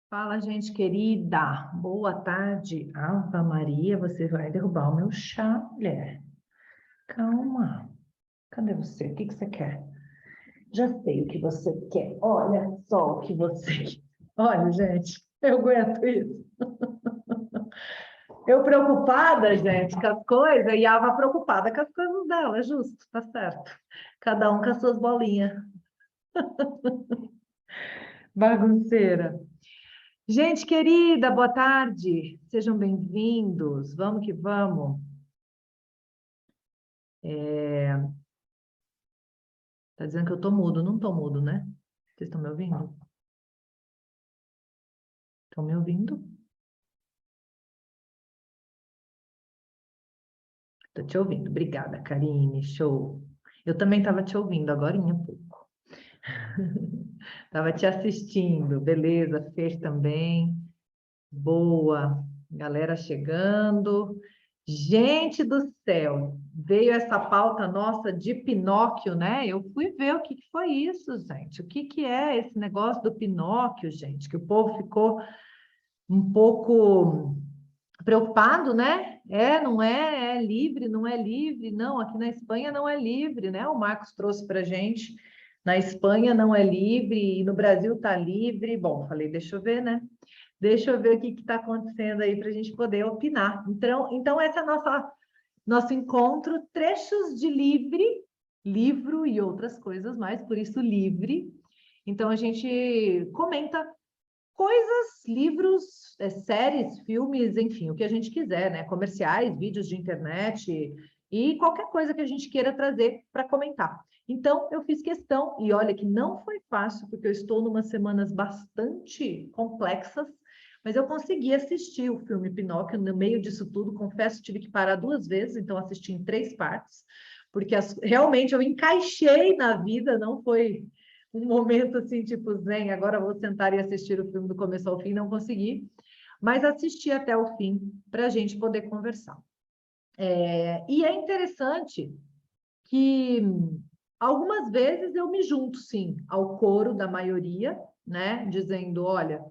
Fala, gente querida. Boa tarde. Ave Maria, você vai derrubar o meu chá, mulher. Calma. Cadê você? O que você quer? Já sei o que você quer. Olha só o que você quer. Olha, gente, eu aguento isso. Eu preocupada, gente, com as coisas, e a Ava preocupada com as coisas dela, é justo, tá certo. Cada um com as suas bolinhas. Bagunceira. Gente querida, boa tarde. Sejam bem-vindos. Vamos que vamos. Tá dizendo que eu tô mudo. Não tô mudo, né? Vocês estão me ouvindo? Estão me ouvindo? Tô te ouvindo. Obrigada, Karine. Show. Eu também estava te ouvindo agorinha há pouco. Estava te assistindo. Beleza, Fer também. Boa. Galera chegando. Gente do céu, veio essa pauta nossa de Pinóquio, né? Eu fui ver o que que foi isso, gente. O que que é esse negócio do Pinóquio, gente? Que o povo ficou um pouco preocupado, né? Não é, é livre, não é livre, não, aqui na Espanha não é livre, né? O Marcos trouxe para a gente, na Espanha não é livre, e no Brasil está livre. Bom, falei, deixa eu ver, né? Deixa eu ver o que está acontecendo aí para a gente poder opinar. Então essa é a nosso encontro, trechos de livro e outras coisas mais, por isso livre. Então a gente comenta coisas, livros, séries, filmes, enfim, o que a gente quiser, né? Comerciais, vídeos de internet e qualquer coisa que a gente queira trazer para comentar. Então, eu fiz questão, e olha que não foi fácil, porque eu estou numa semanas bastante complexas, mas eu consegui assistir o filme Pinóquio no meio disso tudo. Confesso, tive que parar 2 vezes, então assisti em 3 partes, porque realmente eu encaixei na vida, não foi um momento assim, tipo, zen, agora vou sentar e assistir o filme do começo ao fim, não consegui, mas assisti até o fim para a gente poder conversar. E é interessante que algumas vezes eu me junto, sim, ao coro da maioria, né, dizendo, olha,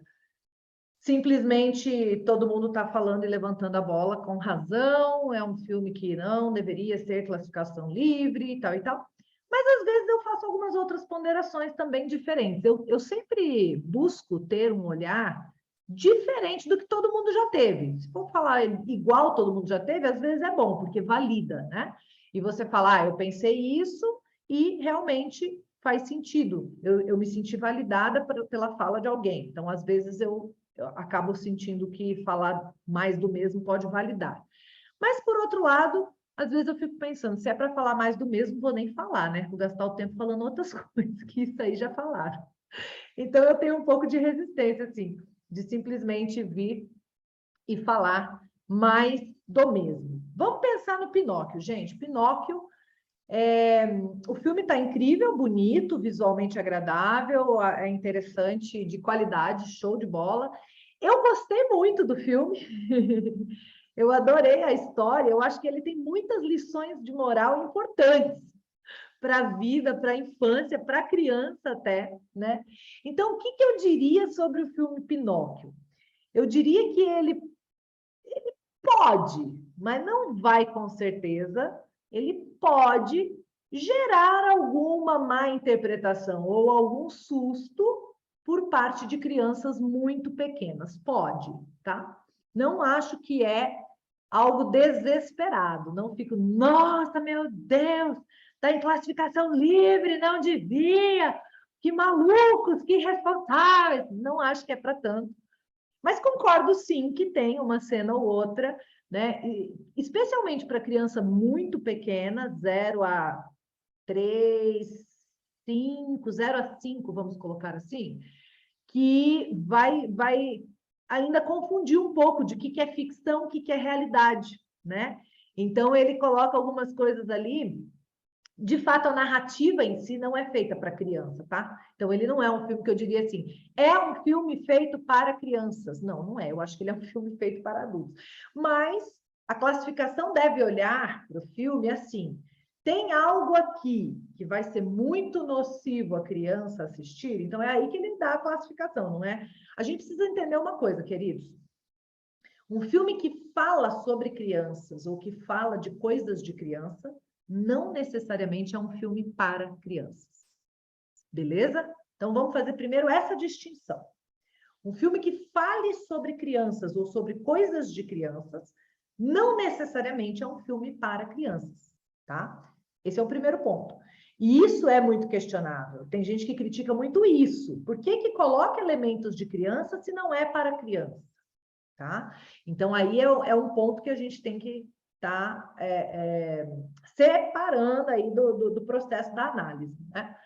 simplesmente todo mundo está falando e levantando a bola com razão, é um filme que não deveria ser classificação livre e tal e tal. Mas às vezes eu faço algumas outras ponderações também diferentes. Eu sempre busco ter um olhar diferente do que todo mundo já teve. Se for falar igual todo mundo já teve, às vezes é bom, porque valida, né? E você falar, eu pensei isso e realmente faz sentido. Eu me senti validada pela fala de alguém. Então, às vezes, eu acabo sentindo que falar mais do mesmo pode validar. Mas, por outro lado, às vezes eu fico pensando, se é para falar mais do mesmo, vou nem falar, né? Vou gastar o tempo falando outras coisas, que isso aí já falaram. Então, eu tenho um pouco de resistência, assim, de simplesmente vir e falar mais do mesmo. Vamos pensar no Pinóquio, gente. Pinóquio, o filme está incrível, bonito, visualmente agradável, é interessante, de qualidade, show de bola. Eu gostei muito do filme. Eu adorei a história. Eu acho que ele tem muitas lições de moral importantes para a vida, para a infância, para a criança até, né? Então, o que que eu diria sobre o filme Pinóquio? Eu diria que ele pode, mas não vai com certeza, ele pode gerar alguma má interpretação ou algum susto por parte de crianças muito pequenas. Pode, tá? Não acho que é algo desesperado. Não fico, nossa, meu Deus, está em classificação livre, não devia. Que malucos, que irresponsáveis. Não acho que é para tanto. Mas concordo sim que tem uma cena ou outra, né? E, especialmente para criança muito pequena, 0 a 3, 5, 0 a 5, vamos colocar assim, que vai ainda confundir um pouco de o que é ficção, o que é realidade, né? Então ele coloca algumas coisas ali. De fato, a narrativa em si não é feita para criança, tá? Então, ele não é um filme que eu diria assim, é um filme feito para crianças. Não, não é. Eu acho que ele é um filme feito para adultos. Mas a classificação deve olhar para o filme assim, tem algo aqui que vai ser muito nocivo a criança assistir, então é aí que ele dá a classificação, não é? A gente precisa entender uma coisa, queridos. Um filme que fala sobre crianças ou que fala de coisas de criança, não necessariamente é um filme para crianças. Beleza? Então, vamos fazer primeiro essa distinção. Um filme que fale sobre crianças ou sobre coisas de crianças, não necessariamente é um filme para crianças, tá? Esse é o primeiro ponto. E isso é muito questionável. Tem gente que critica muito isso. Por que que coloca elementos de criança se não é para criança? Tá? Então, aí é um ponto que a gente tem que estar separando aí do processo da análise, né?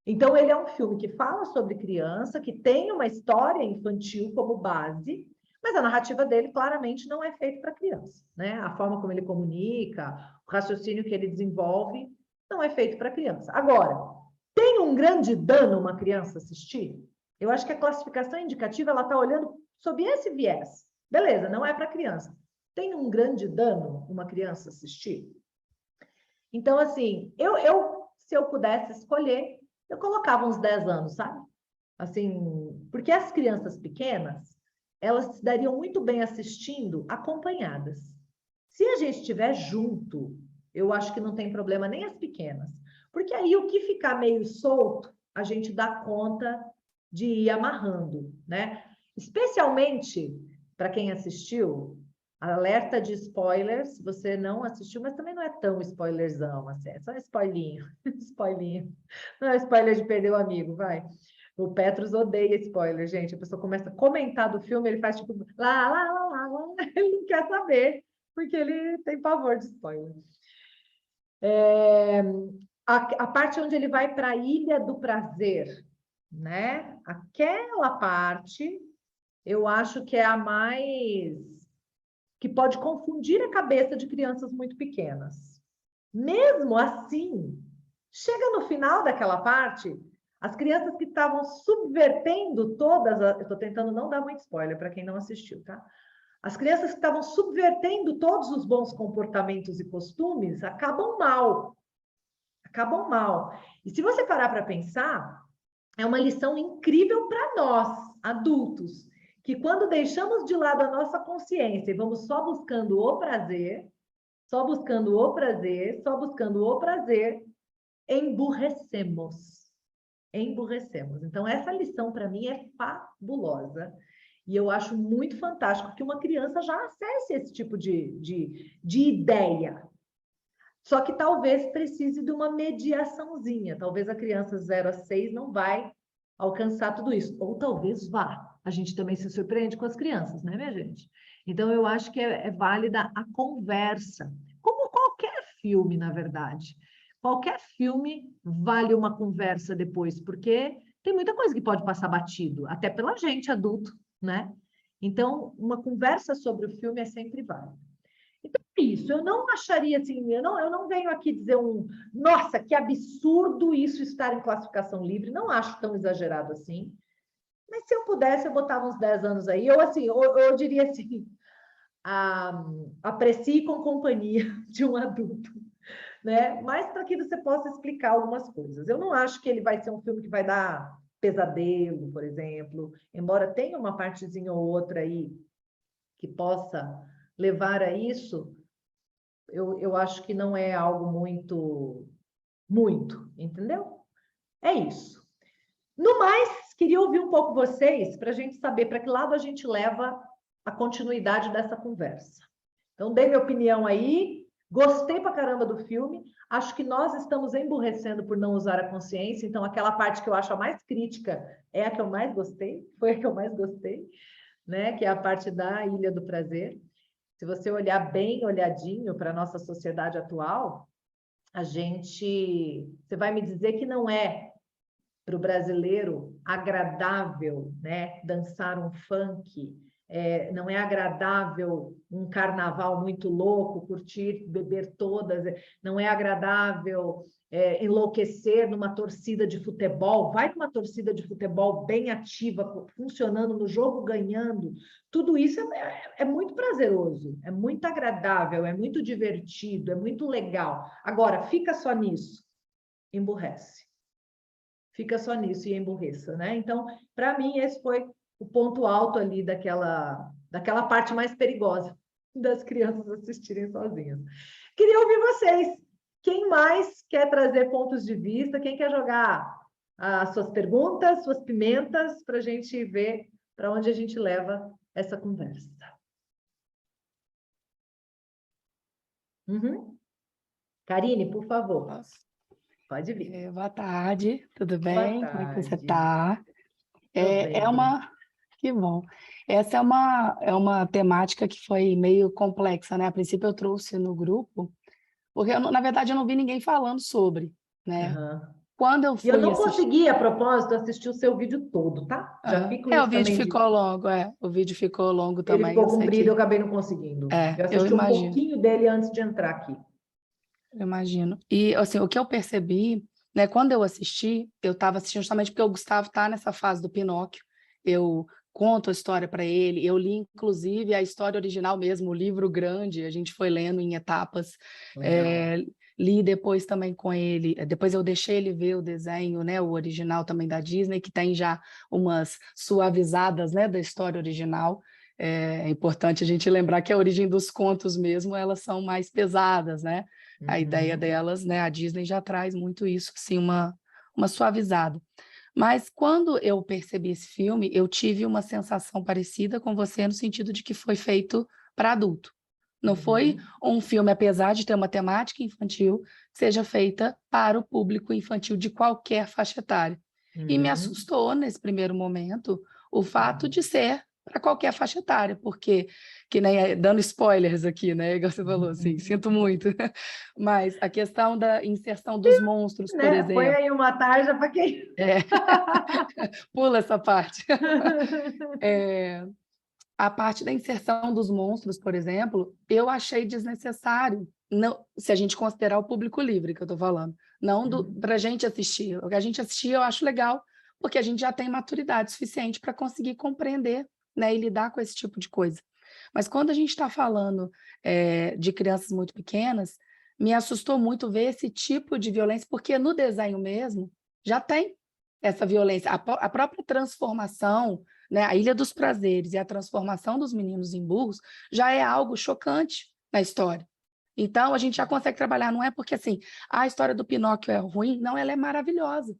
Então, ele é um filme que fala sobre criança, que tem uma história infantil como base, mas a narrativa dele claramente não é feita para criança, né? A forma como ele comunica, o raciocínio que ele desenvolve, não é feito para criança. Agora, tem um grande dano uma criança assistir? Eu acho que a classificação indicativa ela está olhando sob esse viés. Beleza, não é para criança. Tem um grande dano uma criança assistir? Então, assim, se eu pudesse escolher, eu colocava uns 10 anos, sabe? Assim, porque as crianças pequenas, elas se dariam muito bem assistindo acompanhadas. Se a gente estiver junto, eu acho que não tem problema nem as pequenas. Porque aí o que ficar meio solto, a gente dá conta de ir amarrando, né? Especialmente para quem assistiu, alerta de spoilers, se você não assistiu, mas também não é tão spoilerzão, assim, é só spoilinho, spoilinho. Não é spoiler de perder o amigo, vai. O Petros odeia spoiler, gente. A pessoa começa a comentar do filme, ele faz tipo, lá, lá, lá, lá, lá. Ele não quer saber, porque ele tem pavor de spoiler. A parte onde ele vai para a Ilha do Prazer, né? Aquela parte, eu acho que é a mais... que pode confundir a cabeça de crianças muito pequenas. Mesmo assim, chega no final daquela parte, as crianças que estavam subvertendo todas... Eu estou tentando não dar muito spoiler para quem não assistiu, tá? As crianças que estavam subvertendo todos os bons comportamentos e costumes acabam mal. Acabam mal. E se você parar para pensar, é uma lição incrível para nós, adultos, que quando deixamos de lado a nossa consciência e vamos só buscando o prazer, só buscando o prazer, só buscando o prazer, emburrecemos. Emburrecemos. Então, essa lição, para mim, é fabulosa. E eu acho muito fantástico que uma criança já acesse esse tipo de ideia. Só que talvez precise de uma mediaçãozinha. Talvez a criança 0 a 6 não vai alcançar tudo isso. Ou talvez vá. A gente também se surpreende com as crianças, né, minha gente? Então, eu acho que é válida a conversa. Como qualquer filme, na verdade. Qualquer filme vale uma conversa depois, porque tem muita coisa que pode passar batido, até pela gente, adulto, né? Então, uma conversa sobre o filme é sempre válida. Então, é isso. Eu não acharia assim, eu não venho aqui dizer nossa, que absurdo isso estar em classificação livre, não acho tão exagerado assim. Mas se eu pudesse, eu botava uns 10 anos aí. Ou assim, eu diria assim, aprecie com companhia de um adulto, né? Mas para que você possa explicar algumas coisas. Eu não acho que ele vai ser um filme que vai dar pesadelo, por exemplo, embora tenha uma partezinha ou outra aí que possa levar a isso, eu acho que não é algo muito, entendeu? É isso. No mais, queria ouvir um pouco vocês para a gente saber para que lado a gente leva a continuidade dessa conversa. Então, dei minha opinião aí, gostei pra caramba do filme, acho que nós estamos emburrecendo por não usar a consciência, então aquela parte que eu acho a mais crítica é a que eu mais gostei, foi a que eu mais gostei, né? Que é a parte da Ilha do Prazer. Se você olhar bem olhadinho para a nossa sociedade atual, você vai me dizer que não é para o brasileiro agradável, né, dançar um funk não é agradável um carnaval muito louco, curtir, beber todas, não é agradável enlouquecer numa torcida de futebol, vai numa torcida de futebol bem ativa, funcionando no jogo, ganhando, tudo isso é muito prazeroso, é muito agradável, é muito divertido, é muito legal. Agora, fica só nisso, emburrece. Fica só nisso e emburreça, né? Então, para mim, esse foi o ponto alto ali daquela parte mais perigosa das crianças assistirem sozinhas. Queria ouvir vocês. Quem mais quer trazer pontos de vista? Quem quer jogar as suas perguntas, suas pimentas, para a gente ver para onde a gente leva essa conversa? Uhum. Karine, por favor. Posso? Pode vir. Boa tarde, tudo Boa bem? Como é que você tarde. está? Tô bem. Que bom. Essa é uma temática que foi meio complexa, né? A princípio eu trouxe no grupo, porque na verdade eu não vi ninguém falando sobre, né? Uhum. Quando eu E eu fui não assistir... consegui, a propósito, assistir o seu vídeo todo, tá? Já fico o isso vídeo também de... ficou longo, o vídeo ficou longo Ele também, ficou eu sei comprido, eu que... acabei não conseguindo. Eu Eu assisti um imagino. pouquinho dele antes de entrar aqui. Eu imagino. E, assim, o que eu percebi, né, quando eu assisti, eu estava assistindo justamente porque o Gustavo está nessa fase do Pinóquio. Eu conto a história para ele, eu li, inclusive, a história original mesmo, o livro grande, a gente foi lendo em etapas. Legal. Li depois também com ele, depois eu deixei ele ver o desenho, né, o original também da Disney, que tem já umas suavizadas, né, da história original. É importante a gente lembrar que a origem dos contos mesmo, elas são mais pesadas, né? A ideia Uhum. delas, né? A Disney já traz muito isso, assim, uma suavizada. Mas quando eu percebi esse filme, eu tive uma sensação parecida com você no sentido de que foi feito para adulto. Não foi Uhum. um filme, apesar de ter uma temática infantil, que seja feita para o público infantil de qualquer faixa etária. E me Uhum. assustou nesse primeiro momento o fato de ser para qualquer faixa etária, porque, que nem dando spoilers aqui, né? Igual você falou, assim, Uhum. sinto muito. Mas a questão da inserção dos monstros, por Né? Põe exemplo, aí uma tarja para quem... é, pula essa parte. A parte da inserção dos monstros, por exemplo, eu achei desnecessário, não, se a gente considerar o público livre que eu estou falando, não Uhum. para a gente assistir. O que a gente assistir eu acho legal, porque a gente já tem maturidade suficiente para conseguir compreender, né, e lidar com esse tipo de coisa. Mas quando a gente está falando de crianças muito pequenas, me assustou muito ver esse tipo de violência, porque no desenho mesmo já tem essa violência. A própria transformação, né, a Ilha dos Prazeres e a transformação dos meninos em burros já é algo chocante na história. Então, a gente já consegue trabalhar, não é porque assim, a história do Pinóquio é ruim, não, ela é maravilhosa.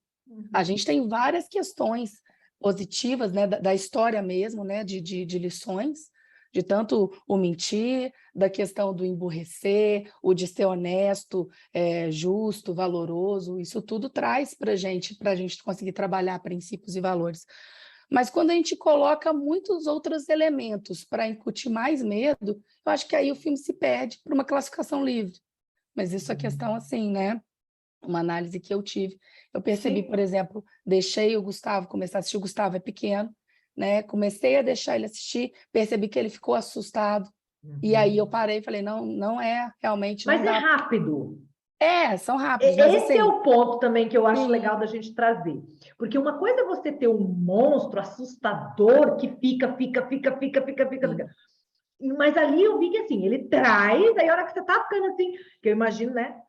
A Uhum. gente tem várias questões positivas, né, da história mesmo, né, de lições, de tanto o mentir, da questão do emburrecer, o de ser honesto, justo, valoroso, isso tudo traz para a gente conseguir trabalhar princípios e valores. Mas quando a gente coloca muitos outros elementos para incutir mais medo, eu acho que aí o filme se perde para uma classificação livre. Mas isso é questão assim, né? Uma análise que eu tive. Eu percebi, por Sim. exemplo, deixei o Gustavo começar a assistir, o Gustavo é pequeno, né? Comecei a deixar ele assistir, percebi que ele ficou assustado, e aí eu Uhum. parei e falei, não, não é, realmente Mas não é dá. rápido. São rápidos, mas Esse é assim, o ponto também que eu acho sim, legal da gente trazer. Porque uma coisa é você ter um monstro assustador que fica. sim, Mas ali eu vi que assim, ele traz, aí a hora que você tá ficando assim, que eu imagino, né?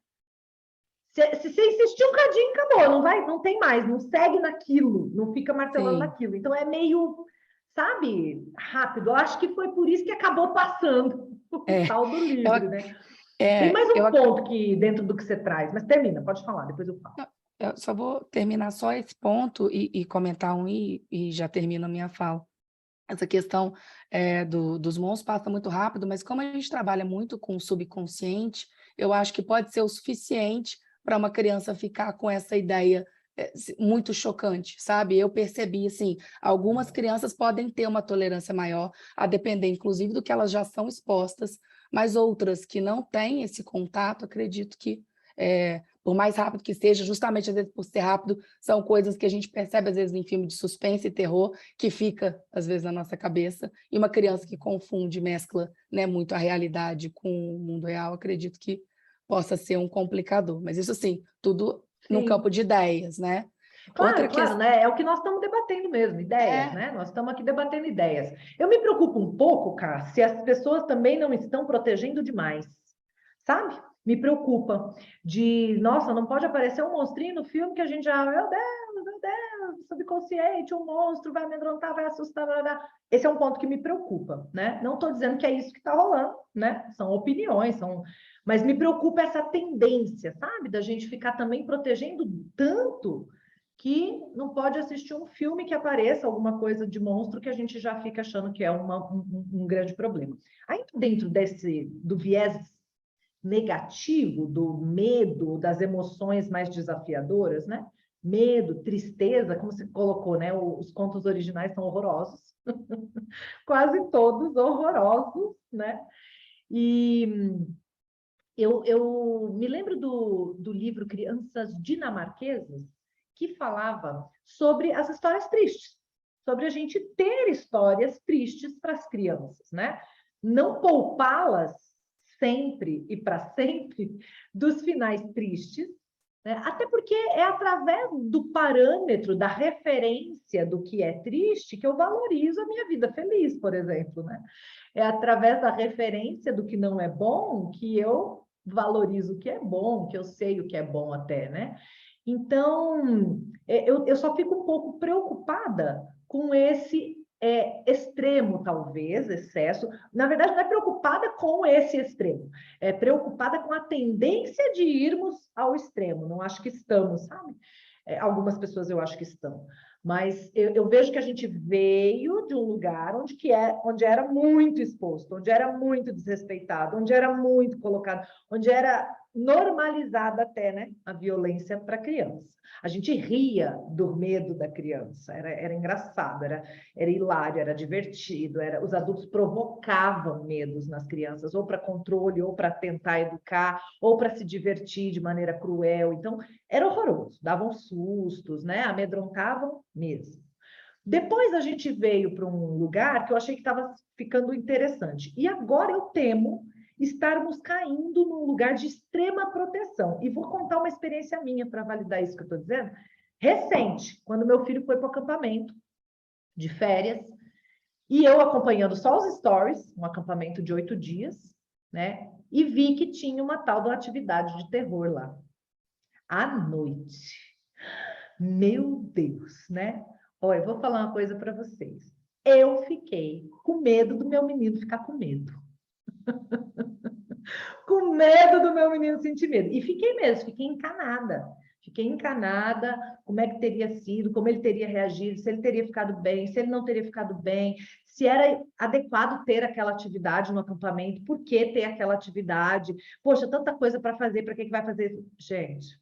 Se você insistir um cadinho, acabou, não vai, não tem mais, não segue naquilo, não fica martelando sim, naquilo. Então é meio, sabe, rápido. Eu acho que foi por isso que acabou passando o é, tal do eu, livre, né? Tem é, mais eu, um ponto que dentro do que você traz, mas termina, pode falar, depois eu falo. eu só vou terminar só esse ponto e comentar e já termino a minha fala. Essa questão dos monstros passa muito rápido, mas como a gente trabalha muito com o subconsciente, eu acho que pode ser o suficiente para uma criança ficar com essa ideia muito chocante, sabe? Eu percebi, assim, algumas crianças podem ter uma tolerância maior, a depender, inclusive, do que elas já são expostas, mas outras que não têm esse contato, acredito que, por mais rápido que seja, justamente às vezes por ser rápido, são coisas que a gente percebe às vezes em filme de suspense e terror, que fica às vezes na nossa cabeça, e uma criança que confunde, mescla, né, muito a realidade com o mundo real, acredito que possa ser um complicador. Mas isso assim, tudo no campo Sim. de ideias, né? Outra Claro, claro, questão né? É o que nós estamos debatendo mesmo, ideias, é, né? Nós estamos aqui debatendo ideias. Eu me preocupo um pouco, cara, se as pessoas também não estão protegendo demais, sabe? Me preocupa nossa, não pode aparecer um monstrinho no filme que a gente já, meu Deus, subconsciente, um monstro vai amedrontar, vai assustar, blá, blá. Esse é um ponto que me preocupa, né? Não estou dizendo que é isso que está rolando, né? São opiniões, mas me preocupa essa tendência, sabe? Da gente ficar também protegendo tanto que não pode assistir um filme que apareça alguma coisa de monstro que a gente já fica achando que é um grande problema. Aí, dentro do viés negativo, do medo, das emoções mais desafiadoras, né? Medo, tristeza, como você colocou, né? Os contos originais são horrorosos, quase todos horrorosos, né? E eu me lembro do livro Crianças Dinamarquesas, que falava sobre as histórias tristes, sobre a gente ter histórias tristes para as crianças, né? Não poupá-las sempre e para sempre dos finais tristes, né? Até porque é através do parâmetro, da referência do que é triste que eu valorizo a minha vida feliz, por exemplo, né? É através da referência do que não é bom que eu valorizo o que é bom, que eu sei o que é bom até, né? Então, eu só fico um pouco preocupada com esse extremo, talvez, excesso. Na verdade, não é preocupada com esse extremo, é preocupada com a tendência de irmos ao extremo. Não acho que estamos, sabe? Algumas pessoas eu acho que estão. Mas eu vejo que a gente veio de um lugar onde era muito exposto, onde era muito desrespeitado, onde era muito colocado, onde era normalizada até, né, a violência para a criança. A gente ria do medo da criança, era engraçado, era hilário, era divertido, os adultos provocavam medos nas crianças, ou para controle, ou para tentar educar, ou para se divertir de maneira cruel. Então, era horroroso, davam sustos, né? Amedrontavam mesmo. Depois a gente veio para um lugar que eu achei que estava ficando interessante. E agora eu temo estarmos caindo num lugar de extrema proteção. E vou contar uma experiência minha para validar isso que eu estou dizendo. Recente, quando meu filho foi para o acampamento de férias, e eu acompanhando só os stories, um acampamento de 8 dias, né? E vi que tinha uma tal de atividade de terror lá à noite. Meu Deus, né? Olha, eu vou falar uma coisa para vocês. Eu fiquei com medo do meu menino ficar com medo. Com medo do meu menino sentir medo. E fiquei mesmo, fiquei encanada. Fiquei encanada, como é que teria sido, como ele teria reagido, se ele teria ficado bem, se ele não teria ficado bem, se era adequado ter aquela atividade no acampamento, por que ter aquela atividade? Poxa, tanta coisa para fazer, para que vai fazer? Gente,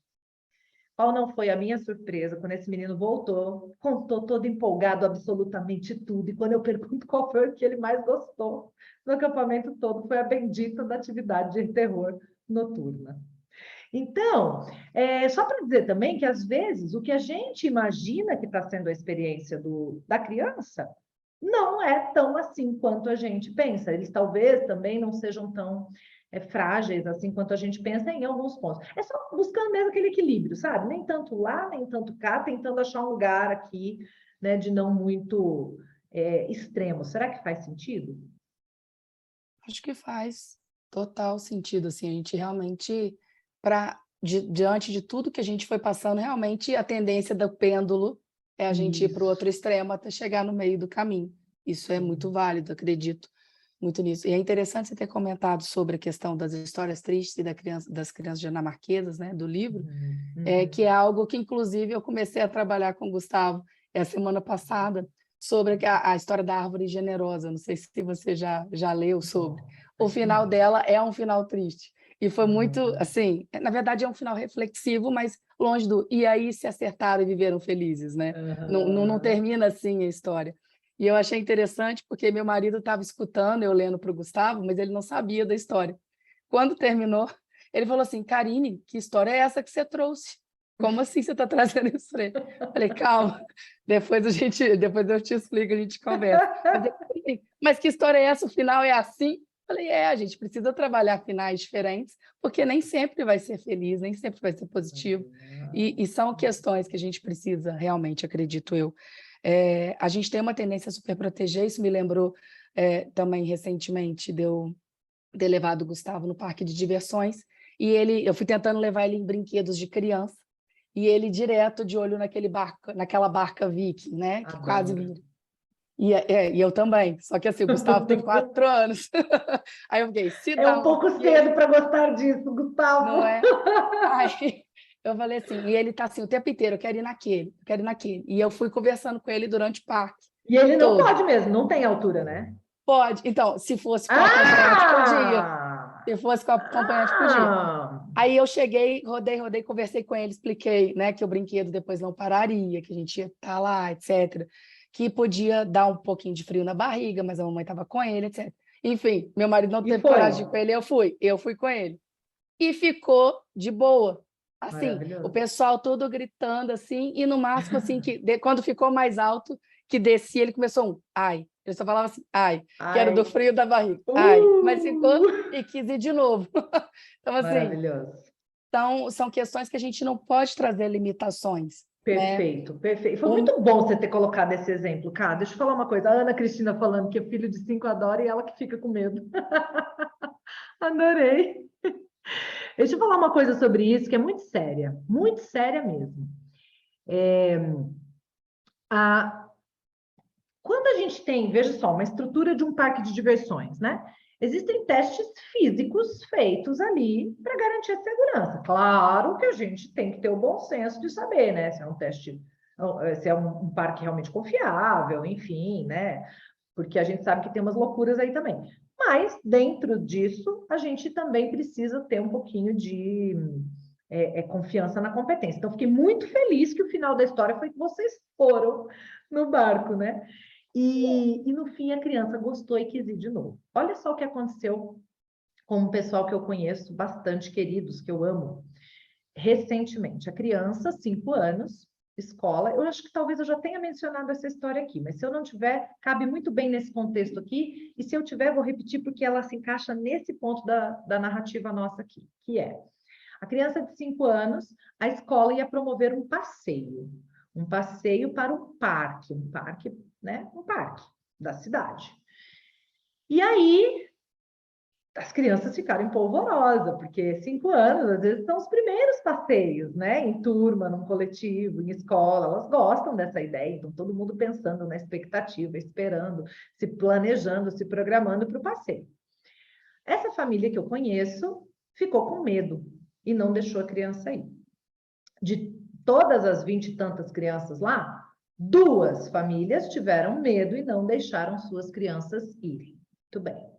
qual não foi a minha surpresa quando esse menino voltou, contou todo empolgado absolutamente tudo, e quando eu pergunto qual foi o que ele mais gostou no acampamento todo, foi a bendita da atividade de terror noturna. Então, só para dizer também que, às vezes, o que a gente imagina que está sendo a experiência da criança não é tão assim quanto a gente pensa. Eles talvez também não sejam tão frágeis assim quanto a gente pensa em alguns pontos. É só buscando mesmo aquele equilíbrio, sabe? Nem tanto lá, nem tanto cá, tentando achar um lugar aqui, né, de não muito extremo. Será que faz sentido? acho que faz total sentido, assim, a gente realmente, diante de tudo que a gente foi passando, realmente a tendência do pêndulo é a gente ir para o Isso. outro extremo até chegar no meio do caminho. Isso é muito válido, acredito muito nisso. E é interessante você ter comentado sobre a questão das histórias tristes e das crianças dinamarquesas, né, do livro, que é algo que, inclusive, eu comecei a trabalhar com o Gustavo a semana passada, sobre a história da árvore generosa. Não sei se você já leu sobre. O final dela é um final triste. E foi muito, assim, na verdade é um final reflexivo, mas longe e aí se acertaram e viveram felizes, né? Não termina assim a história. E eu achei interessante porque meu marido estava escutando, eu lendo para o Gustavo, mas ele não sabia da história. Quando terminou, Ele falou assim, Karine, que história é essa que você trouxe? Como assim você está trazendo isso para ele? Falei, calma, depois eu te explico, a gente conversa. Mas que história é essa? O final é assim? Falei, a gente precisa trabalhar finais diferentes, porque nem sempre vai ser feliz, nem sempre vai ser positivo. E são questões que a gente precisa realmente, acredito eu. A gente tem uma tendência a super proteger, isso me lembrou também recentemente de eu ter levado o Gustavo no parque de diversões, e eu fui tentando levar ele em brinquedos de criança, e ele direto de olho naquela barca Viking, né? Que quase vira. E eu também, só que assim, o Gustavo tem 4 anos. Aí eu fiquei, se dá um pouco cedo para gostar disso, Gustavo. Não é? Aí eu falei assim, e ele tá assim o tempo inteiro, eu quero ir naquele, eu quero ir naquele. E eu fui conversando com ele durante o parque. E ele não pode mesmo, não tem altura, né? Pode. Então, se fosse com acompanhante, podia. Se fosse com acompanhante, podia. Aí eu cheguei, rodei, conversei com ele, expliquei, né, que o brinquedo depois não pararia, que a gente ia estar lá, etc. Que podia dar um pouquinho de frio na barriga, mas a mamãe estava com ele, etc. Enfim, meu marido não teve coragem de ir com ele, eu fui com ele. E ficou de boa. Assim, o pessoal todo gritando assim, e no máximo assim, quando ficou mais alto, que descia, ele começou ai. Ele só falava assim, ai, que era do frio da barriga. Ai, mas ficou e quis ir de novo. Então, assim, maravilhoso. Então, são questões que a gente não pode trazer limitações. Perfeito, né? Perfeito. Foi muito bom você ter colocado esse exemplo, cara. Deixa eu falar uma coisa. A Ana Cristina falando que o filho de 5 adora e ela que fica com medo. Adorei. Deixa eu falar uma coisa sobre isso que é muito séria mesmo. Quando a gente tem, veja só, uma estrutura de um parque de diversões, né? Existem testes físicos feitos ali para garantir a segurança. Claro que a gente tem que ter o bom senso de saber, né? Se é um teste, se é um parque realmente confiável, enfim, né? Porque a gente sabe que tem umas loucuras aí também. Mas, dentro disso, a gente também precisa ter um pouquinho de confiança na competência. Então, fiquei muito feliz que o final da história foi que vocês foram no barco, né? E no fim, a criança gostou e quis ir de novo. Olha só o que aconteceu com um pessoal que eu conheço, bastante queridos, que eu amo. Recentemente, a criança, 5 anos, escola, eu acho que talvez eu já tenha mencionado essa história aqui, mas se eu não tiver, cabe muito bem nesse contexto aqui, e se eu tiver, vou repetir porque ela se encaixa nesse ponto da narrativa nossa aqui, que é, a criança de 5 anos, a escola ia promover um passeio para um parque, né? Um parque da cidade. E aí, as crianças ficaram polvorosa, porque 5 anos, às vezes, são os primeiros passeios, né? Em turma, num coletivo, em escola, elas gostam dessa ideia, então todo mundo pensando na expectativa, esperando, se planejando, se programando para o passeio. Essa família que eu conheço ficou com medo e não deixou a criança ir. De todas as 20 e tantas crianças lá, 2 famílias tiveram medo e não deixaram suas crianças irem. Muito bem.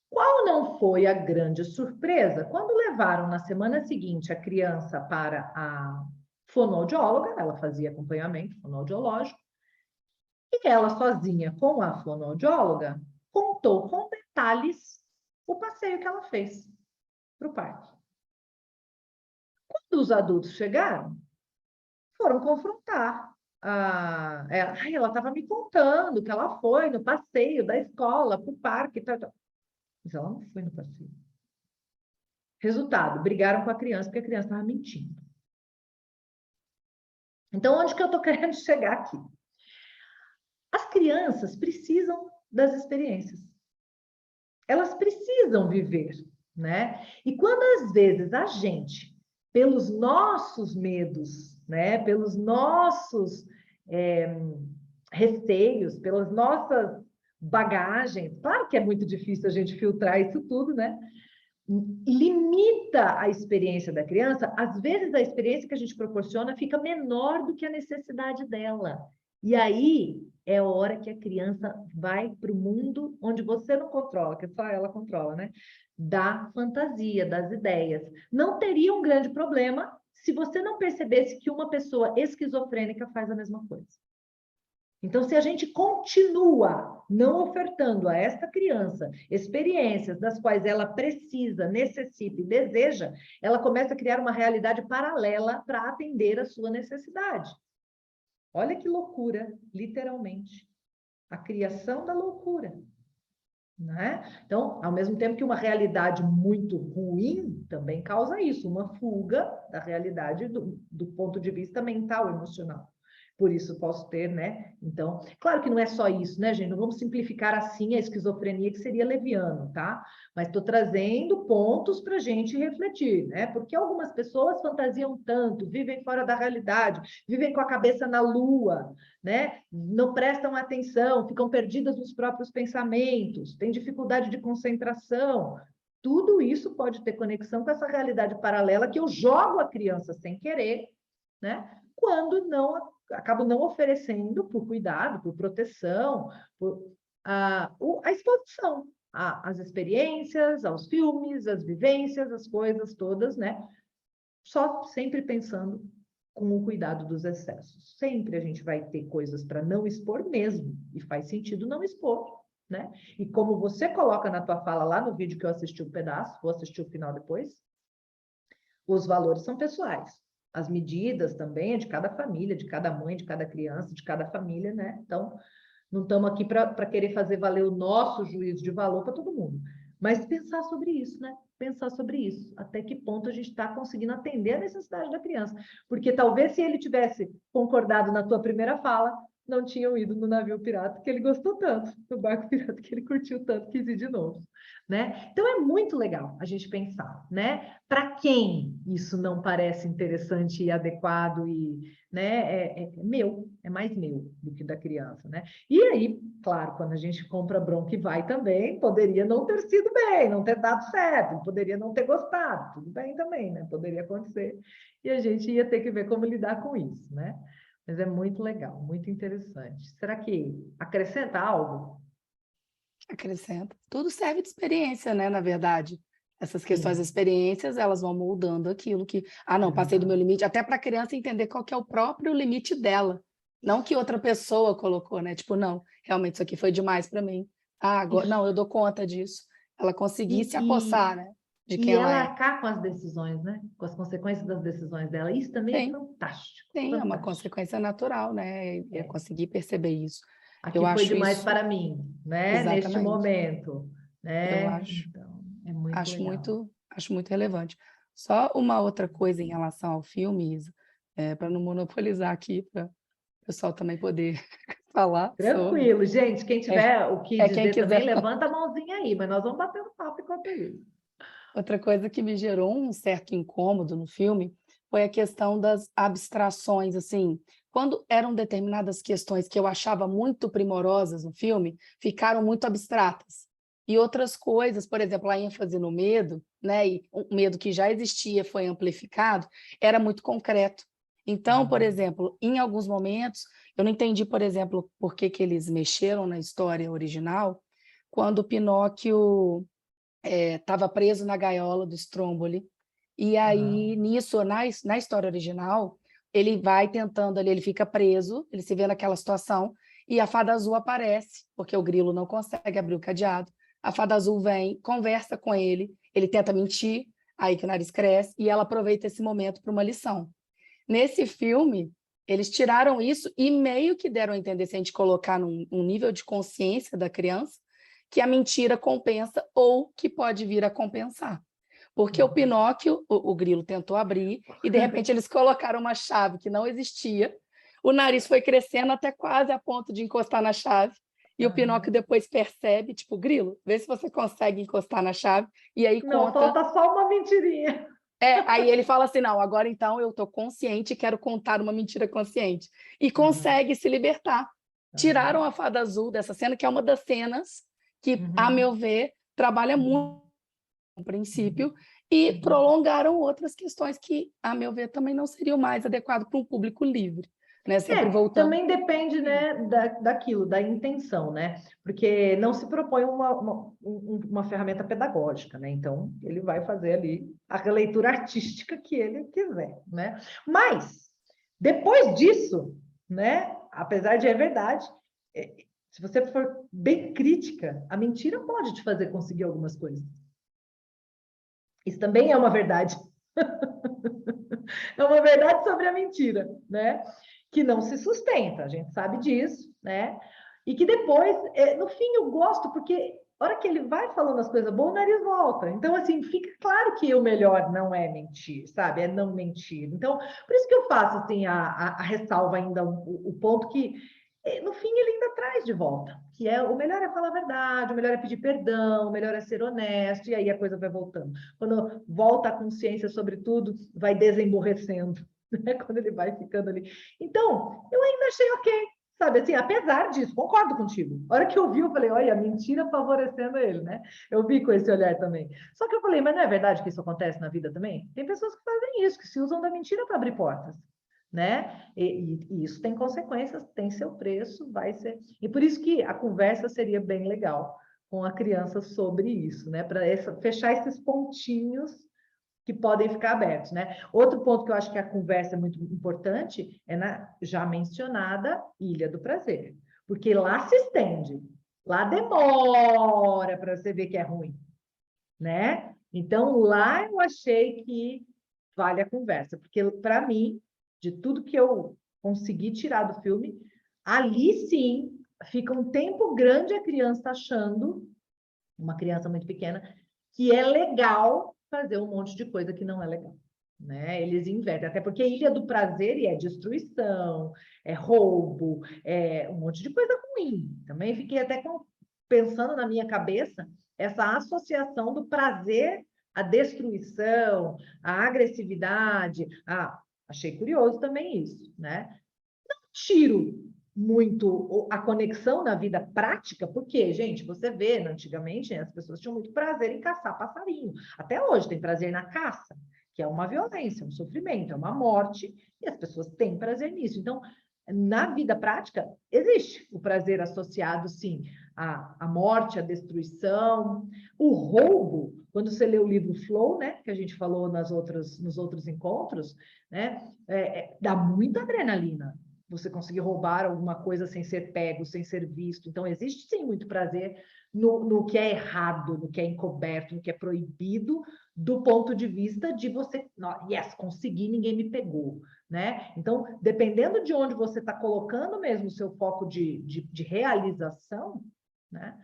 Qual não foi a grande surpresa? Quando levaram na semana seguinte a criança para a fonoaudióloga, ela fazia acompanhamento fonoaudiológico, e ela sozinha com a fonoaudióloga contou com detalhes o passeio que ela fez para o parque. Quando os adultos chegaram, foram confrontar. Ela estava me contando que ela foi no passeio da escola para o parque. Mas ela não foi no passeio. Resultado, brigaram com a criança porque a criança estava mentindo. Então, onde que eu estou querendo chegar aqui? As crianças precisam das experiências. Elas precisam viver, né? E quando às vezes a gente, pelos nossos medos, né? Pelos nossos receios, pelas nossas bagagens, claro que é muito difícil a gente filtrar isso tudo, né? Limita a experiência da criança, às vezes a experiência que a gente proporciona fica menor do que a necessidade dela. E aí é a hora que a criança vai para o mundo onde você não controla, que só ela controla, né? Da fantasia, das ideias. Não teria um grande problema se você não percebesse que uma pessoa esquizofrênica faz a mesma coisa. Então, se a gente continua não ofertando a esta criança experiências das quais ela precisa, necessita e deseja, ela começa a criar uma realidade paralela para atender a sua necessidade. Olha que loucura, literalmente. A criação da loucura. Né? Então, ao mesmo tempo que uma realidade muito ruim também causa isso, uma fuga da realidade do ponto de vista mental, emocional. Por isso posso ter, né? Então, claro que não é só isso, né, gente? Não vamos simplificar assim a esquizofrenia, que seria leviano, tá? Mas estou trazendo pontos para a gente refletir, né? Porque algumas pessoas fantasiam tanto, vivem fora da realidade, vivem com a cabeça na lua, né? Não prestam atenção, ficam perdidas nos próprios pensamentos, têm dificuldade de concentração. Tudo isso pode ter conexão com essa realidade paralela que eu jogo a criança sem querer, né? Quando não acabo não oferecendo por cuidado, por proteção, por a exposição às experiências, aos filmes, às vivências, as coisas todas, né? Só sempre pensando com o cuidado dos excessos. Sempre a gente vai ter coisas para não expor mesmo, e faz sentido não expor, né? E como você coloca na tua fala lá no vídeo que eu assisti um pedaço, vou assistir o final depois, os valores são pessoais. As medidas também é de cada família, de cada mãe, de cada criança, de cada família, né? Então, não estamos aqui para querer fazer valer o nosso juízo de valor para todo mundo. Mas pensar sobre isso, né? Pensar sobre isso. Até que ponto a gente está conseguindo atender a necessidade da criança. Porque talvez se ele tivesse concordado na tua primeira fala, não tinham ido no navio pirata que ele gostou tanto, no barco pirata que ele curtiu tanto, quis ir de novo, né? Então é muito legal a gente pensar, né? Para quem isso não parece interessante e adequado e, né, é meu, é mais meu do que da criança, né? E aí, claro, quando a gente compra bronca e vai também, poderia não ter sido bem, não ter dado certo, poderia não ter gostado, tudo bem também, né? Poderia acontecer e a gente ia ter que ver como lidar com isso, né? Mas é muito legal, muito interessante. Será que acrescenta algo? Acrescenta. Tudo serve de experiência, né, na verdade. Essas questões, Sim, as experiências, elas vão moldando aquilo que, não, é passei do meu verdade. limite, até para a criança entender qual que é o próprio limite dela, não que outra pessoa colocou, né? Tipo, não, realmente isso aqui foi demais para mim. Agora, Isso. não, eu dou conta disso. Ela conseguir se E, apossar, né, de quem e ela ela é. arcar com as decisões, né? Com as consequências das decisões dela. Isso também é Tem, fantástico, tem, é uma fantástico. consequência natural, né? É É. conseguir perceber isso. Eu Aqui foi acho demais isso, para mim, né? Neste exatamente. momento, Eu né? acho. Então, é muito legal. Acho muito relevante. Só uma outra coisa em relação ao filme, Isa, para não monopolizar aqui, para o pessoal também poder falar sobre. Tranquilo, gente. Quem É, tiver o que quem dizer também, quiser. levanta a mãozinha aí, mas nós vamos bater um papo enquanto isso. Outra coisa que me gerou um certo incômodo no filme foi a questão das abstrações, assim, quando eram determinadas questões que eu achava muito primorosas no filme, ficaram muito abstratas. E outras coisas, por exemplo, a ênfase no medo, né, e o medo que já existia foi amplificado, era muito concreto. Então, por exemplo, em alguns momentos, eu não entendi, por exemplo, por que que eles mexeram na história original, quando o Pinóquio estava preso na gaiola do Stromboli. E aí, Aham. nisso, na história original, ele vai tentando ali, ele fica preso, ele se vê naquela situação, e a fada azul aparece, porque o grilo não consegue abrir o cadeado. A fada azul vem, conversa com ele tenta mentir, aí que o nariz cresce, e ela aproveita esse momento para uma lição. Nesse filme, eles tiraram isso e meio que deram a entender, se a gente colocar num nível de consciência da criança, que a mentira compensa ou que pode vir a compensar. Porque o Pinóquio, o grilo tentou abrir, e de repente eles colocaram uma chave que não existia, o nariz foi crescendo até quase a ponto de encostar na chave, e o Pinóquio Aham. depois percebe, tipo, grilo, vê se você consegue encostar na chave, e aí Não, conta. falta só uma mentirinha. Aí ele fala assim: não, agora então eu estou consciente e quero contar uma mentira consciente. E Aham. consegue se libertar. Tiraram Aham. a fada azul dessa cena, que é uma das cenas que, a meu Uhum. ver, trabalha muito Uhum. no princípio, Uhum. e Uhum. prolongaram outras questões que, a meu ver, também não seriam mais adequado para um público livre. Né? Sempre voltando. Também depende, né, daquilo, da intenção, né? Porque não se propõe uma ferramenta pedagógica, né? Então, ele vai fazer ali a releitura artística que ele quiser, né? Mas, depois disso, né? Apesar de é verdade, se você for bem crítica, a mentira pode te fazer conseguir algumas coisas. Isso também é uma verdade. É uma verdade sobre a mentira, né? Que não se sustenta, a gente sabe disso, né? E que depois, no fim, eu gosto, porque a hora que ele vai falando as coisas boas, o nariz volta. Então, assim, fica claro que o melhor não é mentir, sabe? É não mentir. Então, por isso que eu faço, assim, a ressalva ainda, o ponto que, no fim, ele ainda traz de volta, que é o melhor é falar a verdade, o melhor é pedir perdão, o melhor é ser honesto, e aí a coisa vai voltando. Quando volta a consciência sobre tudo, vai desemborrecendo, né? Quando ele vai ficando ali. Então, eu ainda achei ok, sabe? Assim, apesar disso, concordo contigo. A hora que eu vi, eu falei, olha, mentira favorecendo ele, né? Eu vi com esse olhar também. Só que eu falei, mas não é verdade que isso acontece na vida também? Tem pessoas que fazem isso, que se usam da mentira para abrir portas, né? E isso tem consequências, tem seu preço, vai ser. E por isso que a conversa seria bem legal com a criança sobre isso, né? Para fechar esses pontinhos que podem ficar abertos, né? Outro ponto que eu acho que a conversa é muito importante é na já mencionada Ilha do Prazer, porque lá se estende, lá demora para você ver que é ruim, né? Então lá eu achei que vale a conversa, porque para mim, de tudo que eu consegui tirar do filme, ali sim fica um tempo grande a criança achando, uma criança muito pequena, que é legal fazer um monte de coisa que não é legal, né? Eles invertem, até porque Ilha do Prazer é destruição, é roubo, é um monte de coisa ruim. Também fiquei até pensando na minha cabeça essa associação do prazer à destruição, à agressividade. Achei curioso também isso, né? Tiro muito a conexão na vida prática, porque, gente, você vê, antigamente as pessoas tinham muito prazer em caçar passarinho. Até hoje tem prazer na caça, que é uma violência, um sofrimento, é uma morte, e as pessoas têm prazer nisso. Então, na vida prática, existe o prazer associado, sim, à morte, à destruição, o roubo. Quando você lê o livro Flow, né, que a gente falou nos outros encontros, né, dá muita adrenalina você conseguir roubar alguma coisa sem ser pego, sem ser visto. Então, existe sim muito prazer no que é errado, no que é encoberto, no que é proibido, do ponto de vista de você, yes, consegui, ninguém me pegou, né? Então, dependendo de onde você está colocando mesmo o seu foco de realização, né?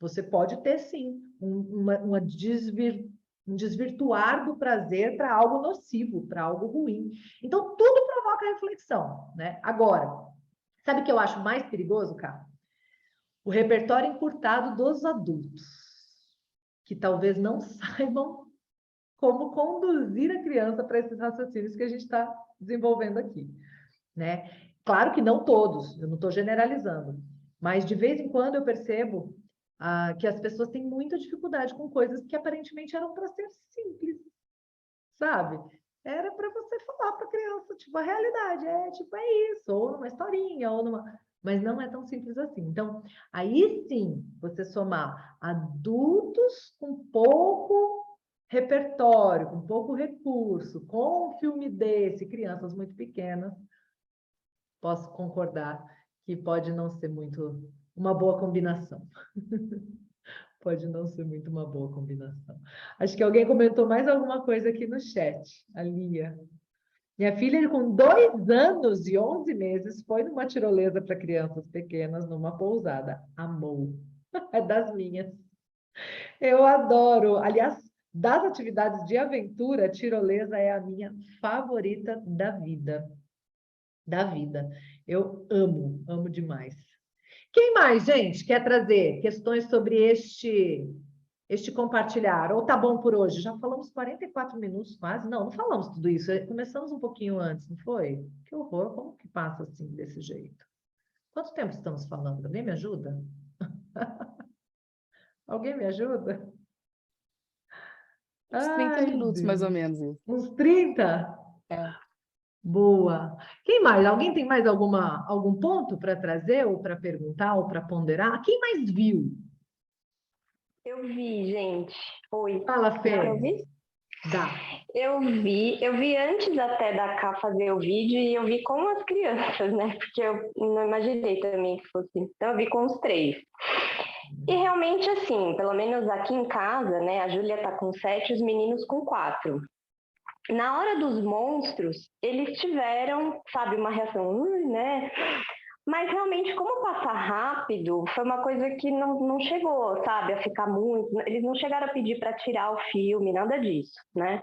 Você pode ter sim um desvirtuar do prazer para algo nocivo, para algo ruim. Então, tudo provoca reflexão, né? Agora, sabe o que eu acho mais perigoso, cara? O repertório encurtado dos adultos, que talvez não saibam como conduzir a criança para esses raciocínios que a gente está desenvolvendo aqui, né? Claro que não todos, eu não estou generalizando, mas de vez em quando eu percebo que as pessoas têm muita dificuldade com coisas que aparentemente eram para ser simples, sabe? Era para você falar para a criança, tipo, a realidade é isso, ou numa historinha, ou numa... Mas não é tão simples assim. Então, aí sim, você somar adultos com pouco repertório, com pouco recurso, com um filme desse, crianças muito pequenas, posso concordar que pode não ser muito uma boa combinação. Pode não ser muito uma boa combinação. Acho que alguém comentou mais alguma coisa aqui no chat. A Lia. Minha filha, com 2 anos e 11 meses, foi numa tirolesa para crianças pequenas, numa pousada. Amou. É das minhas. Eu adoro. Aliás, das atividades de aventura, a tirolesa é a minha favorita da vida. Da vida. Eu amo demais. Quem mais, gente, quer trazer questões sobre este compartilhar? Ou tá bom por hoje? Já falamos 44 minutos quase. Não, não falamos tudo isso. Começamos um pouquinho antes, não foi? Que horror, como que passa assim, desse jeito? Quanto tempo estamos falando? Alguém me ajuda? Alguém me ajuda? Uns 30 Ai, minutos, mais ou Deus. menos isso. Uns 30? É. Boa. Quem mais? Alguém tem mais algum ponto para trazer, ou para perguntar, ou para ponderar? Quem mais viu? Eu vi, gente. Oi. Fala, Dá para Fê. ouvir? Dá. Eu vi antes até da Cá fazer o vídeo e eu vi com as crianças, né? Porque eu não imaginei também que fosse. Então eu vi com os 3. E realmente, assim, pelo menos aqui em casa, né? A Júlia tá com 7, os meninos com 4. Na hora dos monstros, eles tiveram, sabe, uma reação, né? Mas realmente, como passar rápido, foi uma coisa que não chegou, sabe, a ficar muito. Eles não chegaram a pedir para tirar o filme, nada disso, né?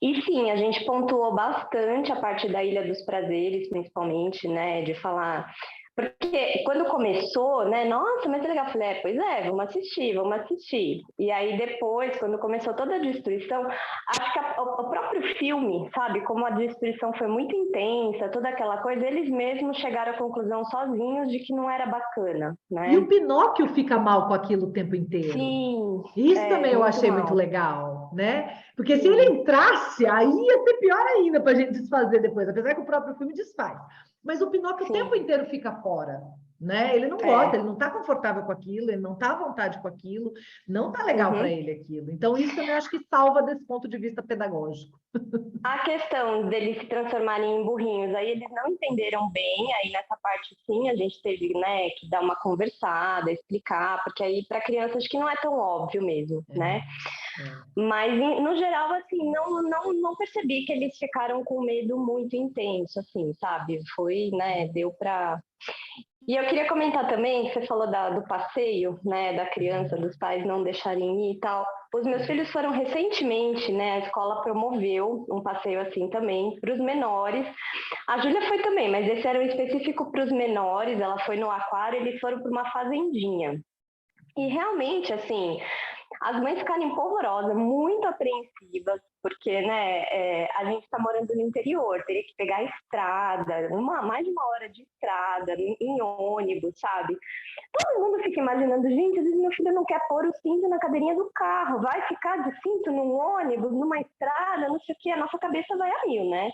E sim, a gente pontuou bastante a parte da Ilha dos Prazeres, principalmente, né? De falar. Porque quando começou, né? Nossa, mas é legal. Eu falei, pois é, vamos assistir, vamos assistir. E aí depois, quando começou toda a destruição, acho que o próprio filme, sabe? Como a destruição foi muito intensa, toda aquela coisa, eles mesmos chegaram à conclusão sozinhos de que não era bacana, né? E o Pinóquio fica mal com aquilo o tempo inteiro. Sim. Isso também eu achei muito legal, né? Porque se ele entrasse, aí ia ser pior ainda para a gente desfazer depois, apesar que o próprio filme desfaz. Mas o Pinóquio o tempo inteiro fica fora, né? Ele não gosta, ele não está confortável com aquilo, ele não está à vontade com aquilo, não está legal para ele aquilo. Então, isso também eu acho que salva desse ponto de vista pedagógico. A questão deles se transformarem em burrinhos, aí eles não entenderam bem, aí nessa parte sim a gente teve, né, que dar uma conversada, explicar, porque aí para crianças acho que não é tão óbvio mesmo, né? Mas no geral, assim, não percebi que eles ficaram com medo muito intenso, assim, sabe? Foi, né, deu para... E eu queria comentar também, você falou do passeio, né, da criança, dos pais não deixarem ir e tal. Os meus filhos foram recentemente, né, a escola promoveu um passeio assim também para os menores. A Júlia foi também, mas esse era um específico para os menores, ela foi no aquário, eles foram para uma fazendinha. E realmente, assim, as mães ficaram empolvorosas, muito apreensivas, porque, né, a gente está morando no interior, teria que pegar a estrada, mais de 1 hora de estrada, em ônibus, sabe? Todo mundo fica imaginando, gente, às vezes meu filho não quer pôr o cinto na cadeirinha do carro, vai ficar de cinto num ônibus, numa estrada, não sei o quê, a nossa cabeça vai a 1000, né?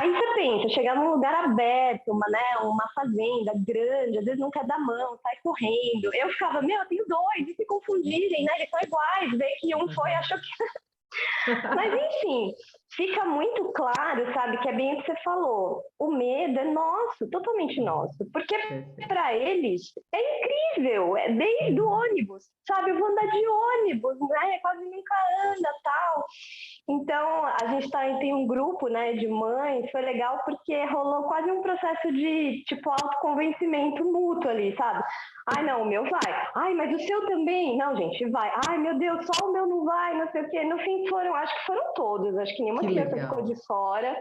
Aí você pensa, chegar num lugar aberto, uma fazenda grande, às vezes não quer dar mão, sai correndo. Eu ficava, eu tenho 2, e se confundirem, né? Eles são iguais, vê que um foi e achou que... Mas, enfim, fica muito claro, sabe, que é bem o que você falou. O medo é nosso, totalmente nosso. Porque para eles é incrível, é desde o ônibus, sabe? Eu vou andar de ônibus, né? Quase nunca anda, tal. Então, a gente tem um grupo, né, de mães, foi legal porque rolou quase um processo de, tipo, autoconvencimento mútuo ali, sabe? Ai, não, o meu vai. Ai, mas o seu também? Não, gente, vai. Ai, meu Deus, só o meu não vai, não sei o quê. No fim, acho que foram todos, acho que nenhuma criança ficou de fora.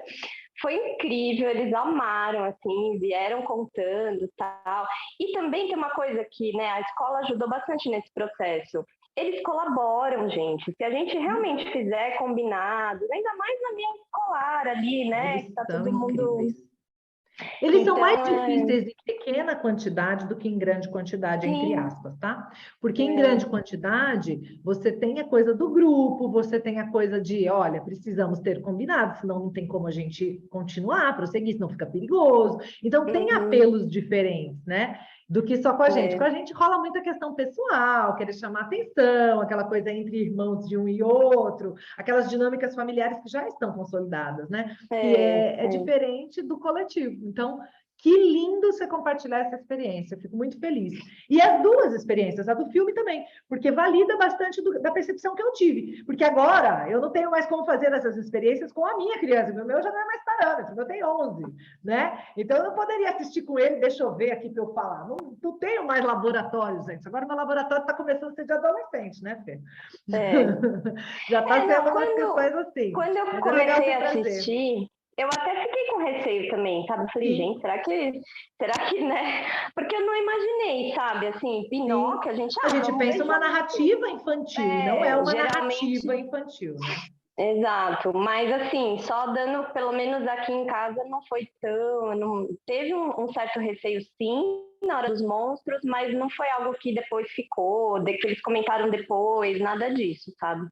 Foi incrível, eles amaram, assim, vieram contando, tal. E também tem uma coisa que, né, a escola ajudou bastante nesse processo. Eles colaboram, gente. Se a gente realmente fizer combinados, ainda mais na minha escolar ali, né? Eles que tá são todo mundo... Eles são mais difíceis em pequena quantidade do que em grande quantidade, entre aspas, tá? Porque em grande quantidade, você tem a coisa do grupo, você tem a coisa de, olha, precisamos ter combinado, senão não tem como a gente continuar, prosseguir, senão fica perigoso. Então, tem apelos diferentes, né? Do que só com a gente. Com a gente rola muita questão pessoal, querer chamar atenção, aquela coisa entre irmãos de um e outro, aquelas dinâmicas familiares que já estão consolidadas, né? Que é diferente do coletivo. Então, que lindo você compartilhar essa experiência, eu fico muito feliz. E as 2 experiências, a do filme também, porque valida bastante da percepção que eu tive. Porque agora eu não tenho mais como fazer essas experiências com a minha criança, o meu já não é mais parâmetro, o meu tem 11, né? Então eu não poderia assistir com ele, deixa eu ver aqui para eu falar. Não tenho mais laboratórios, gente. Agora meu laboratório está começando a ser de adolescente, né, Fê? Já está sendo umas questões assim. Quando eu comecei a assistir, eu até fiquei com receio também, sabe? Eu falei, gente, será que, né? Porque eu não imaginei, sabe? Assim, Pinóquio, a gente... a gente pensa uma narrativa infantil, não é uma narrativa infantil, né? Exato, mas assim, só dando, pelo menos aqui em casa, não foi tão... teve um certo receio, sim, na hora dos monstros, mas não foi algo que depois ficou, que eles comentaram depois, nada disso, sabe?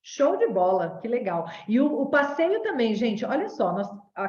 Show de bola, que legal. E o passeio também, gente, olha só,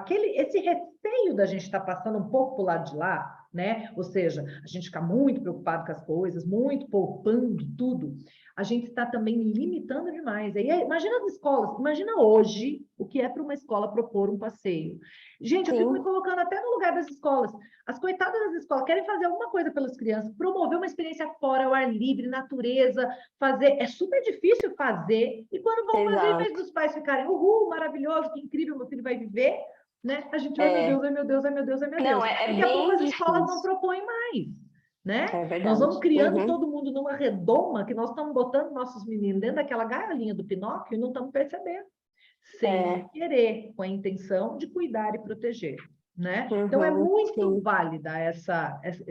esse receio da gente estar passando um pouco para o lado de lá, né? Ou seja, a gente fica muito preocupado com as coisas, muito poupando tudo, a gente está também limitando demais. Aí, imagina as escolas, imagina hoje o que é para uma escola propor um passeio. Gente, eu fico me colocando até no lugar das escolas. As coitadas das escolas querem fazer alguma coisa pelas crianças, promover uma experiência fora, ao ar livre, natureza, fazer. É super difícil fazer, e quando vão fazer, em vez dos pais ficarem, uhul, maravilhoso, que incrível, meu filho vai viver, né? A gente vai, meu Deus, ai meu Deus, ai meu Deus, ai meu Deus. Não, Daqui a pouco as escolas não propõem mais, né? É verdade. Nós vamos criando todo mundo numa redoma que nós estamos botando nossos meninos dentro daquela gaiolinha do Pinóquio e não estamos percebendo. Sem querer, com a intenção de cuidar e proteger, né? Então, é muito válida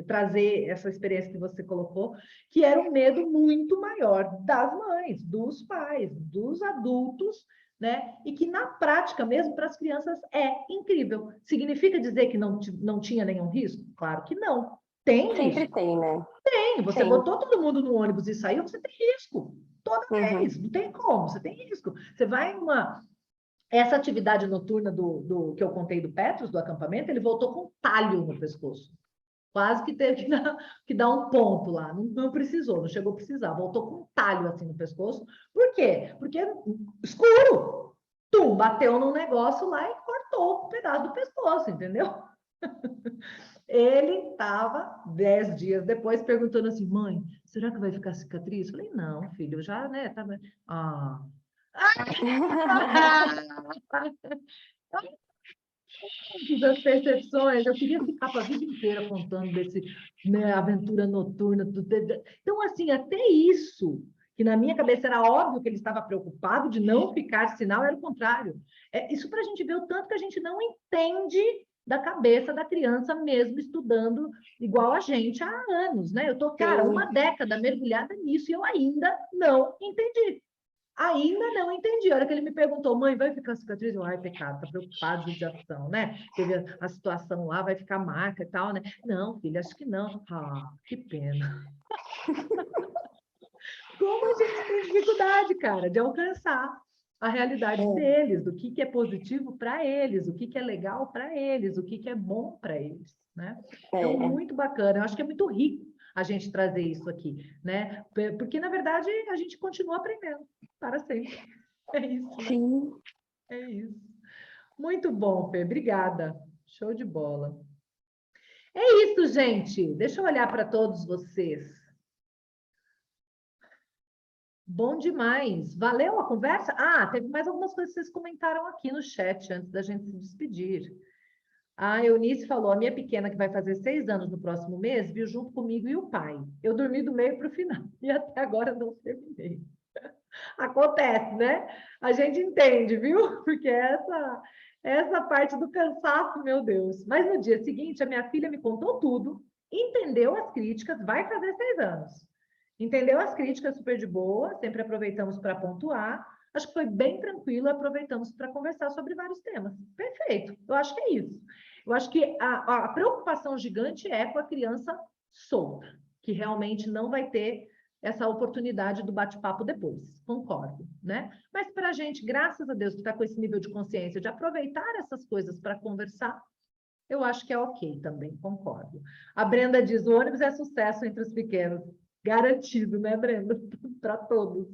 trazer essa experiência que você colocou, que era um medo muito maior das mães, dos pais, dos adultos, né? E que na prática, mesmo para as crianças, é incrível. Significa dizer que não tinha nenhum risco? Claro que não. Tem risco. Sempre tem, né? Tem. Você botou todo mundo no ônibus e saiu, você tem risco. Toda vez. Não tem como, você tem risco. Você vai em essa atividade noturna que eu contei do Petros, do acampamento, ele voltou com um talho no pescoço. Quase que teve que dar um ponto lá. Não precisou, não chegou a precisar. Voltou com um talho assim no pescoço. Por quê? Porque escuro. Tum, bateu num negócio lá e cortou um pedaço do pescoço, entendeu? Ele estava 10 dias depois perguntando assim, mãe, será que vai ficar cicatriz? Eu falei, não, filho, já, né? Tava... Das percepções, eu queria ficar para a vida inteira contando desse, né, aventura noturna. Então, assim, até isso, que na minha cabeça era óbvio que ele estava preocupado de não ficar sinal, era o contrário. Isso para a gente ver o tanto que a gente não entende da cabeça da criança mesmo estudando igual a gente há anos, né? Eu estou, cara, uma década mergulhada nisso e eu ainda não entendi. Ainda não entendi. A hora que ele me perguntou, mãe, vai ficar cicatriz? Eu, ai, pecado, tá preocupado, judiação, né? Teve a situação lá, vai ficar marca e tal, né? Não, filha, acho que não. Ah, que pena. Como a gente tem dificuldade, cara, de alcançar a realidade deles, do que é positivo para eles, o que é legal para eles, o que é bom para eles, né? Então, muito bacana. Eu acho que é muito rico a gente trazer isso aqui, né? Porque, na verdade, a gente continua aprendendo para sempre. É isso. Sim. É isso. Muito bom, Fê. Obrigada. Show de bola. É isso, gente. Deixa eu olhar para todos vocês. Bom demais. Valeu a conversa? Ah, teve mais algumas coisas que vocês comentaram aqui no chat antes da gente se despedir. A Eunice falou, a minha pequena, que vai fazer 6 anos no próximo mês, viu junto comigo e o pai. Eu dormi do meio para o final e até agora não terminei. Acontece, né? A gente entende, viu? Porque essa parte do cansaço, meu Deus. Mas no dia seguinte, a minha filha me contou tudo, entendeu as críticas, vai fazer 6 anos. Entendeu as críticas super de boa, sempre aproveitamos para pontuar. Acho que foi bem tranquilo, aproveitamos para conversar sobre vários temas. Perfeito, eu acho que é isso. Eu acho que a preocupação gigante é com a criança solta, que realmente não vai ter essa oportunidade do bate-papo depois, concordo, né? Mas para a gente, graças a Deus, que está com esse nível de consciência, de aproveitar essas coisas para conversar, eu acho que é ok também, concordo. A Brenda diz, o ônibus é sucesso entre os pequenos. Garantido, né, Brenda? Para todos.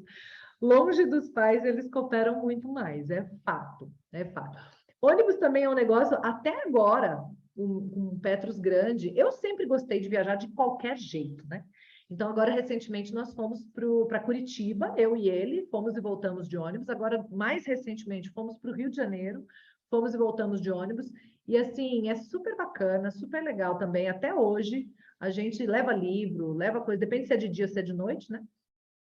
Longe dos pais, eles cooperam muito mais, é fato, é fato. Ônibus também é um negócio, até agora, um Petros grande, eu sempre gostei de viajar de qualquer jeito, né? Então, agora, recentemente, nós fomos para Curitiba, eu e ele, fomos e voltamos de ônibus. Agora, mais recentemente, fomos para o Rio de Janeiro, fomos e voltamos de ônibus. E, assim, é super bacana, super legal também. Até hoje, a gente leva livro, leva coisa, depende se é de dia ou se é de noite, né?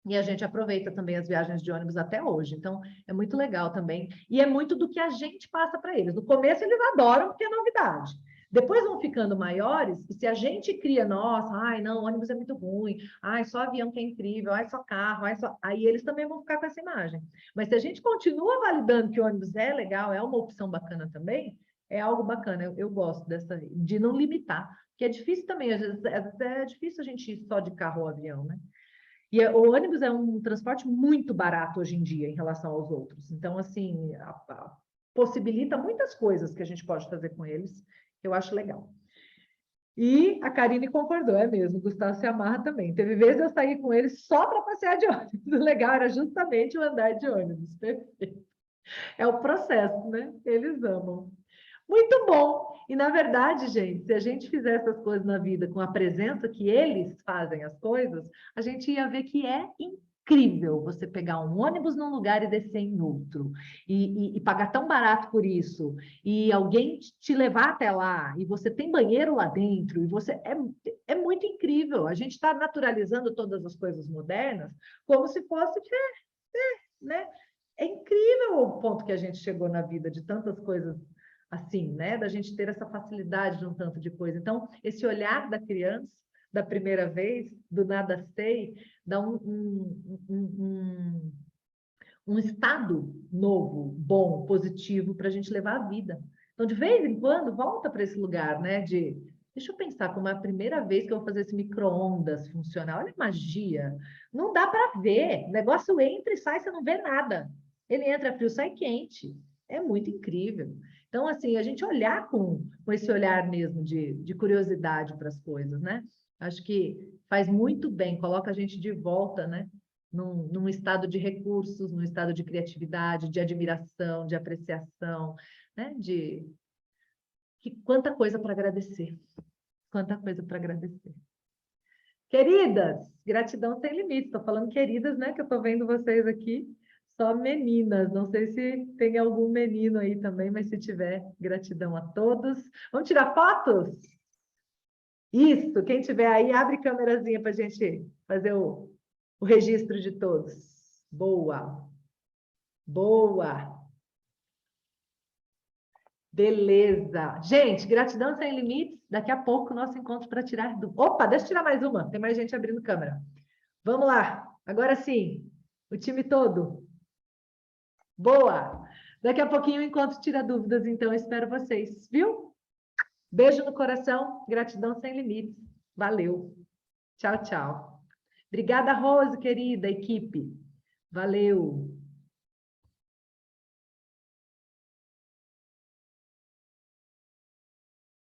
E a gente aproveita também as viagens de ônibus até hoje. Então, é muito legal também. E é muito do que a gente passa para eles. No começo, eles adoram, porque é novidade. Depois vão ficando maiores, e se a gente cria, nossa, ai, não, ônibus é muito ruim, ai, só avião que é incrível, ai, só carro, ai, só... Aí eles também vão ficar com essa imagem. Mas se a gente continua validando que o ônibus é legal, é uma opção bacana também, é algo bacana. Eu gosto de não limitar, porque é difícil também, às vezes é difícil a gente ir só de carro ou avião, né? E o ônibus é um transporte muito barato hoje em dia em relação aos outros. Então, assim, possibilita muitas coisas que a gente pode fazer com eles, que eu acho legal. E a Karine concordou, é mesmo, o Gustavo se amarra também. Teve vezes eu saí com ele só para passear de ônibus. O legal era justamente o andar de ônibus. Perfeito. É o processo, né? Eles amam. Muito bom! E, na verdade, gente, se a gente fizer essas coisas na vida com a presença que eles fazem as coisas, a gente ia ver que é incrível você pegar um ônibus num lugar e descer em outro, e pagar tão barato por isso, e alguém te levar até lá, e você tem banheiro lá dentro, e você é muito incrível. A gente está naturalizando todas as coisas modernas como se fosse, né? É incrível o ponto que a gente chegou na vida de tantas coisas assim, né? Da gente ter essa facilidade de um tanto de coisa. Então, esse olhar da criança, da primeira vez, do nada sei, dá um estado novo, bom, positivo para a gente levar a vida. Então, de vez em quando, volta para esse lugar, né? Deixa eu pensar como é a primeira vez que eu vou fazer esse micro-ondas funcionar. Olha a magia. Não dá para ver. O negócio entra e sai, você não vê nada. Ele entra frio, sai quente. É muito incrível. Então, assim, a gente olhar com esse olhar mesmo de curiosidade para as coisas, né? Acho que faz muito bem, coloca a gente de volta, né? Num estado de recursos, num estado de criatividade, de admiração, de apreciação, né? Quanta coisa para agradecer. Quanta coisa para agradecer. Queridas, gratidão sem limites. Estou falando queridas, né? Que eu estou vendo vocês aqui. Só meninas. Não sei se tem algum menino aí também, mas se tiver, gratidão a todos. Vamos tirar fotos? Isso. Quem tiver aí, abre câmerazinha para a gente fazer o registro de todos. Boa. Boa. Beleza. Gente, gratidão sem limites. Daqui a pouco, nosso encontro para tirar do... Opa, deixa eu tirar mais uma. Tem mais gente abrindo câmera. Vamos lá. Agora sim. O time todo. Boa. Daqui a pouquinho o encontro tira dúvidas, então espero vocês, viu? Beijo no coração. Gratidão sem limites. Valeu. Tchau, tchau. Obrigada, Rose, querida equipe. Valeu.